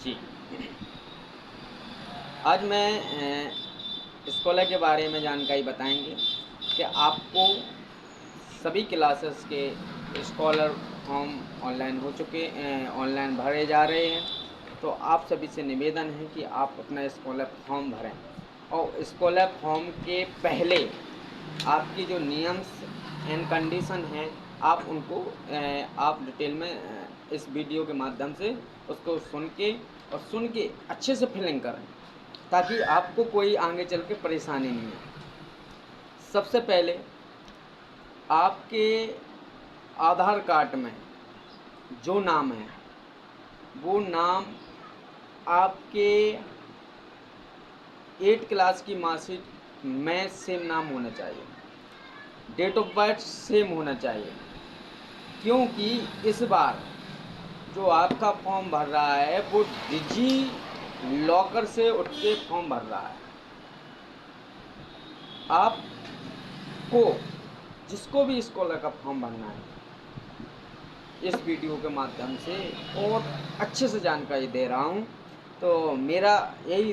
जी। आज मैं स्कॉलर के बारे में जानकारी बताएँगे कि आपको सभी क्लासेस के स्कॉलर फॉर्म ऑनलाइन हो चुके ऑनलाइन भरे जा रहे हैं। तो आप सभी से निवेदन है कि आप अपना स्कॉलर फॉर्म भरें और स्कॉलर फॉर्म के पहले आपकी जो नियम्स एंड कंडीशन हैं, आप उनको आप डिटेल में इस वीडियो के माध्यम से उसको सुन के अच्छे से फिलिंग करें, ताकि आपको कोई आगे चल के परेशानी नहीं आए। सबसे पहले आपके आधार कार्ड में जो नाम है, वो नाम आपके 8 क्लास की मार्कशीट में सेम नाम होना चाहिए। डेट ऑफ बर्थ सेम होना चाहिए, क्योंकि इस बार जो आपका फॉर्म भर रहा है वो डिजी लॉकर से उठ के फॉर्म भर रहा है। आपको जिसको भी स्कॉलर का फॉर्म भरना है, इस वीडियो के माध्यम से और अच्छे से जानकारी दे रहा हूँ। तो मेरा यही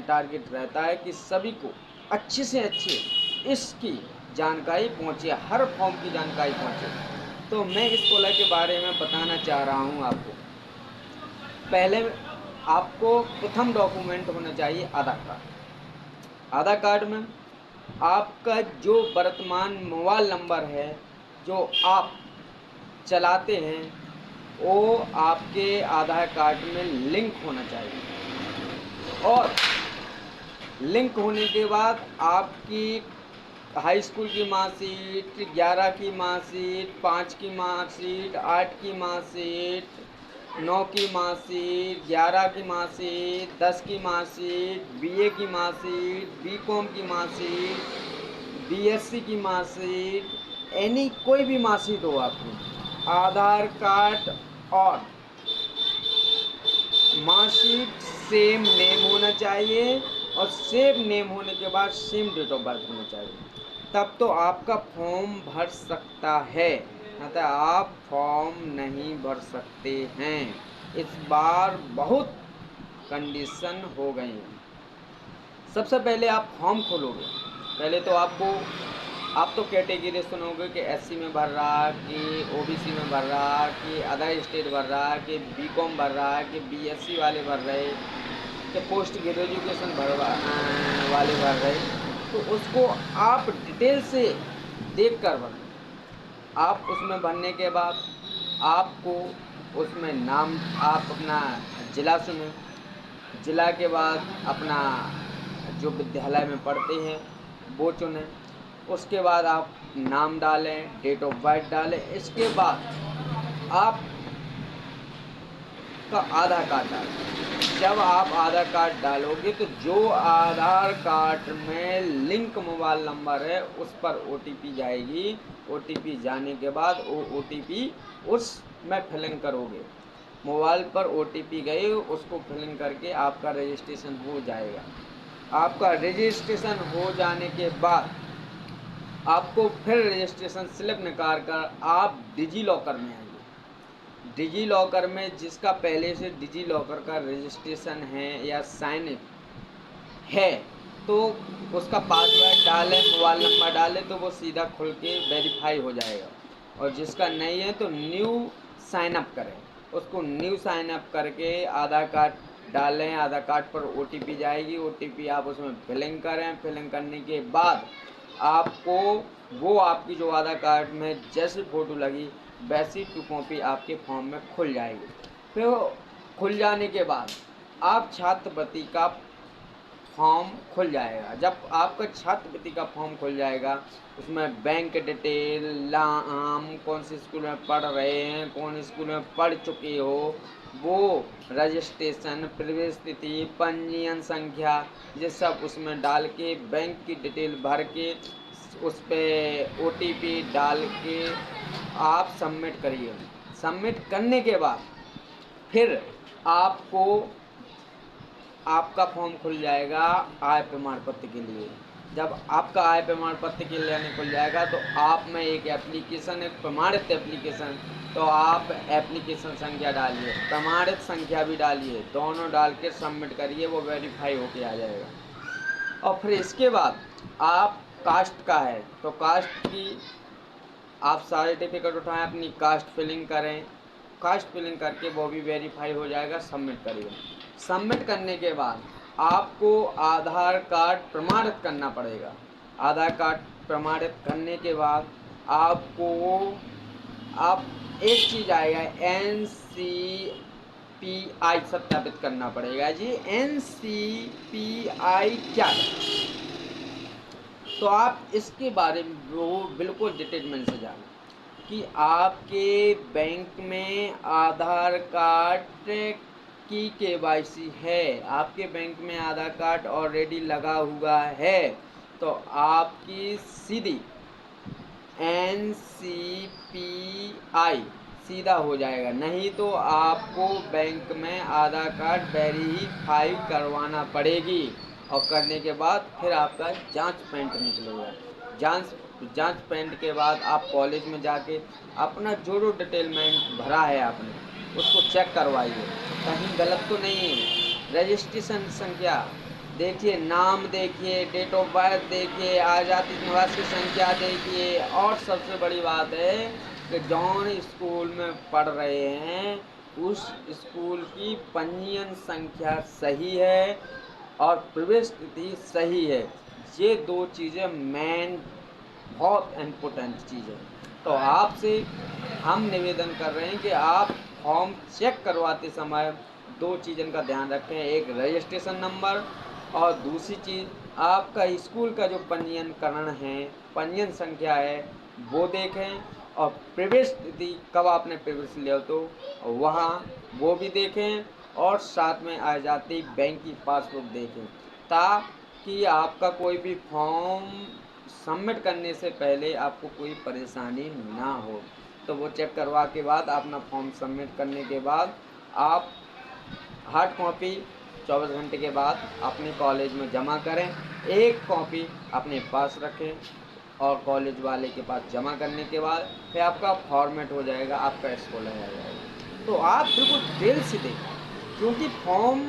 टारगेट रहता है कि सभी को अच्छे से अच्छे इसकी जानकारी पहुँचे, हर फॉर्म की जानकारी पहुँचे। तो मैं स्कॉलर के बारे में बताना चाह रहा हूँ आपको। पहले आपको प्रथम डॉक्यूमेंट होना चाहिए आधार कार्ड। आधार कार्ड में आपका जो वर्तमान मोबाइल नंबर है जो आप चलाते हैं, वो आपके आधार कार्ड में लिंक होना चाहिए। और लिंक होने के बाद आपकी हाई स्कूल की मार्कशीट, 11 की मार्कशीट, 5 की मार्कशीट, 8 की मार्कशीट, 9 की मार्कशीट, 11 की मार्कशीट, 10 की मार्कशीट, बीए की मार्कशीट, बीकॉम की मार्कशीट, बीएससी की मार्कशीट, एनी कोई भी मार्कशीट हो आपकी, आधार कार्ड और मार्कशीट सेम नेम होना चाहिए और सेम नेम होने के बाद सेम डेट ऑफ बर्थ होना चाहिए, तब तो आपका फॉर्म भर सकता है। नहीं तो आप फॉर्म नहीं भर सकते हैं। इस बार बहुत कंडीशन हो गई हैं। सबसे पहले आप फॉर्म खोलोगे, पहले तो आप तो कैटेगरी सुनोगे कि एससी में भर रहा, कि ओबीसी में भर रहा, कि अदर स्टेट भर रहा, कि बीकॉम भर रहा, कि बीएससी वाले भर रहे, कि पोस्ट ग्रेजुएशन वाले भर रहे। तो उसको आप डिटेल से देख कर भरें। आप उसमें भरने के बाद आपको उसमें नाम, आप अपना ज़िला चुनें। ज़िला के बाद अपना जो विद्यालय में पढ़ते हैं वो चुनें। उसके बाद आप नाम डालें, डेट ऑफ बर्थ डालें। इसके बाद आप का आधार कार्ड डालें। जब आप आधार कार्ड डालोगे तो जो आधार कार्ड में लिंक मोबाइल नंबर है उस पर ओटीपी जाएगी। ओटीपी जाने के बाद वो ओटीपी उसमें फिलिंग करोगे। मोबाइल पर ओटीपी गई, उसको फिलिंग करके आपका रजिस्ट्रेशन हो जाएगा। आपका रजिस्ट्रेशन हो जाने के बाद आपको फिर रजिस्ट्रेशन स्लिप निकाल कर आप डिजी लॉकर में आइए। डिजी लॉकर में जिसका पहले से डिजी लॉकर का रजिस्ट्रेशन है या साइन इन है, तो उसका पासवर्ड डालें, मोबाइल नंबर डालें तो वो सीधा खुल के वेरीफाई हो जाएगा। और जिसका नहीं है तो न्यू साइन अप करें। उसको न्यू साइन अप करके आधार कार्ड डालें। आधार कार्ड पर ओटीपी जाएगी, ओटीपी आप उसमें फिलिंग करें। फिलिंग करने के बाद आपको वो आपकी जो आधार कार्ड में जैसी फ़ोटो लगी वैसी 2 कॉपी आपके फॉर्म में खुल जाएगी। फिर खुल जाने के बाद आप छात्रवृत्ति का फॉर्म खुल जाएगा। जब आपका छात्रवृत्ति का फॉर्म खुल जाएगा, उसमें बैंक डिटेल, नाम, कौन से स्कूल में पढ़ रहे हैं, कौन स्कूल में पढ़ चुके हो, वो रजिस्ट्रेशन, प्रवेश तिथि, पंजीयन संख्या, ये सब उसमें डाल के बैंक की डिटेल भर के उस पर ओटीपी डाल के आप सबमिट करिए। सबमिट करने के बाद फिर आपको आपका फॉर्म खुल जाएगा आय प्रमाण पत्र के लिए। जब आपका आय प्रमाण पत्र के लेने खुल जाएगा तो आप में एक एप्लीकेशन, एक प्रमाणित एप्लीकेशन, तो आप एप्लीकेशन संख्या डालिए, प्रमाणित संख्या भी डालिए, दोनों डाल के सबमिट करिए, वो वेरीफाई होके आ जाएगा। और फिर इसके बाद आप कास्ट का है तो कास्ट की आप सर्टिफिकेट उठाएं, अपनी कास्ट फिलिंग करें, कास्ट फिलिंग करके वो भी वेरीफाई हो जाएगा, सबमिट करिए। सबमिट करने के बाद आपको आधार कार्ड प्रमाणित करना पड़ेगा। आधार कार्ड प्रमाणित करने के बाद आपको आप एक चीज़ आएगा NCPI सत्यापित करना पड़ेगा जी। NCPI क्या है तो आप इसके बारे में वो बिल्कुल डिटेलमेंट से जानें कि आपके बैंक में आधार कार्ड की KYC है, आपके बैंक में आधार कार्ड ऑलरेडी लगा हुआ है, तो आपकी सीधी NCPI सीधा हो जाएगा। नहीं तो आपको बैंक में आधार कार्ड वेरीफाई करवाना पड़ेगी, और करने के बाद फिर आपका जांच पेंट निकलेगा। जांच पेंट के बाद आप कॉलेज में जाके अपना जो डिटेलमेंट भरा है आपने उसको चेक करवाइए, कहीं गलत तो नहीं है। रजिस्ट्रेशन संख्या देखिए, नाम देखिए, डेट ऑफ बर्थ देखिए, आज़ादी निवासी संख्या देखिए, और सबसे बड़ी बात है कि जौन स्कूल में पढ़ रहे हैं उस स्कूल की पंजीयन संख्या सही है और प्रवेश तिथि सही है। ये दो चीज़ें मेन बहुत इम्पोर्टेंट चीज़ है। तो आपसे हम निवेदन कर रहे हैं कि आप फॉर्म चेक करवाते समय दो चीज़ों का ध्यान रखें, एक रजिस्ट्रेशन नंबर और दूसरी चीज़ आपका स्कूल का जो पंजीयनकरण है, पंजीयन संख्या है, वो देखें, और प्रवेश तिथि कब आपने प्रवेश लिया तो वहाँ वो भी देखें, और साथ में आ जाती बैंक की पासबुक देखें, ताकि आपका कोई भी फॉर्म सबमिट करने से पहले आपको कोई परेशानी ना हो। तो वो चेक करवा के बाद अपना फॉर्म सबमिट करने के बाद आप हार्ड कॉपी 24 घंटे के बाद अपने कॉलेज में जमा करें, एक कॉपी अपने पास रखें, और कॉलेज वाले के पास जमा करने के बाद फिर आपका फॉर्मेट हो जाएगा, आपका स्कूल आ जाएगा। तो आप बिल्कुल दिल से दें, क्योंकि फॉर्म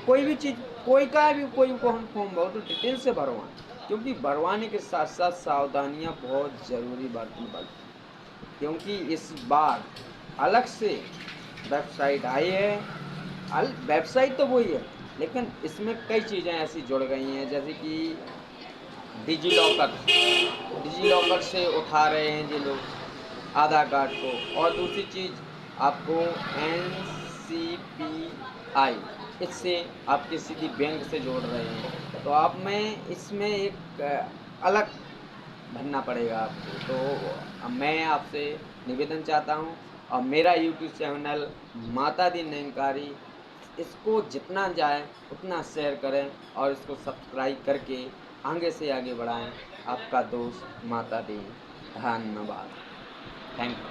कोई भी चीज़ कोई को हम फॉर्म भरो तो डिटेल से भरवाएं, क्योंकि भरवाने के साथ साथ सावधानियां बहुत ज़रूरी बरतनी पड़ती, क्योंकि इस बार अलग से वेबसाइट आई है। वेबसाइट तो वही है, लेकिन इसमें कई चीज़ें ऐसी जुड़ गई हैं, जैसे कि डिजी लॉकर से उठा रहे हैं ये लोग आधार कार्ड को, और दूसरी चीज़ आपको NCPI इससे आपके सीधी बैंक से जोड़ रहे हैं, तो आप में इसमें एक अलग भरना पड़ेगा आपको। तो मैं आपसे निवेदन चाहता हूँ, और मेरा यूट्यूब चैनल माता दी निरंकारी, इसको जितना जाए उतना शेयर करें और इसको सब्सक्राइब करके आगे से आगे बढ़ाएं। आपका दोस्त माता दी। धन्यवाद। Thank you.